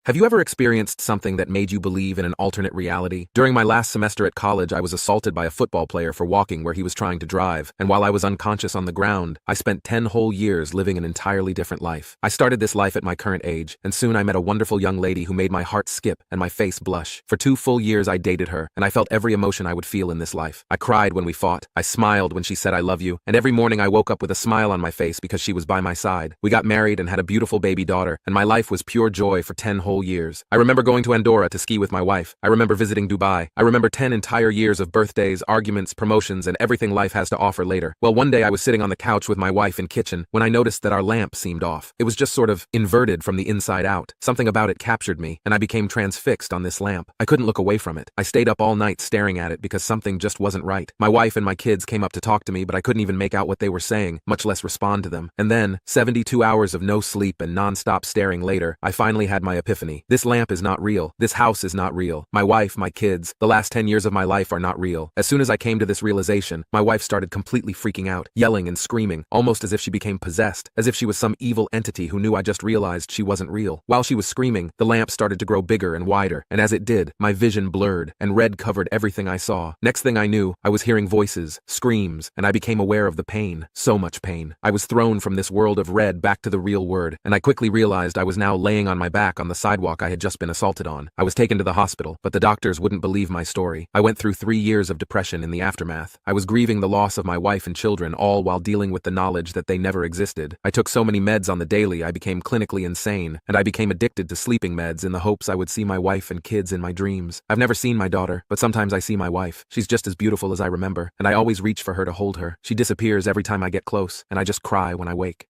Have you ever experienced something that made you believe in an alternate reality? During my last semester at college, I was assaulted by a football player for walking where he was trying to drive, and while I was unconscious on the ground, I spent 10 whole years living an entirely different life. I started this life at my current age, and soon I met a wonderful young lady who made my heart skip and my face blush. For 2 full years I dated her, and I felt every emotion I would feel in this life. I cried when we fought, I smiled when she said I love you, and every morning I woke up with a smile on my face because she was by my side. We got married and had a beautiful baby daughter, and my life was pure joy for 10 whole years. I remember going to Andorra to ski with my wife. I remember visiting Dubai. I remember 10 entire years of birthdays, arguments, promotions, and everything life has to offer later. Well, one day I was sitting on the couch with my wife in kitchen when I noticed that our lamp seemed off. It was just sort of inverted from the inside out. Something about it captured me, and I became transfixed on this lamp. I couldn't look away from it. I stayed up all night staring at it because something just wasn't right. My wife and my kids came up to talk to me, but I couldn't even make out what they were saying, much less respond to them. And then, 72 hours of no sleep and non-stop staring later, I finally had my epiphany. This lamp is not real. This house is not real. My wife, my kids, the last 10 years of my life are not real. As soon as I came to this realization, my wife started completely freaking out, yelling and screaming, almost as if she became possessed, as if she was some evil entity who knew I just realized she wasn't real. While she was screaming, the lamp started to grow bigger and wider, and as it did, my vision blurred, and red covered everything I saw. Next thing I knew, I was hearing voices, screams, and I became aware of the pain. So much pain. I was thrown from this world of red back to the real world, and I quickly realized I was now laying on my back on the sidewalk I had just been assaulted on. I was taken to the hospital, but the doctors wouldn't believe my story. I went through 3 years of depression in the aftermath. I was grieving the loss of my wife and children, all while dealing with the knowledge that they never existed. I took so many meds on the daily I became clinically insane, and I became addicted to sleeping meds in the hopes I would see my wife and kids in my dreams. I've never seen my daughter, but sometimes I see my wife. She's just as beautiful as I remember, and I always reach for her to hold her. She disappears every time I get close, and I just cry when I wake.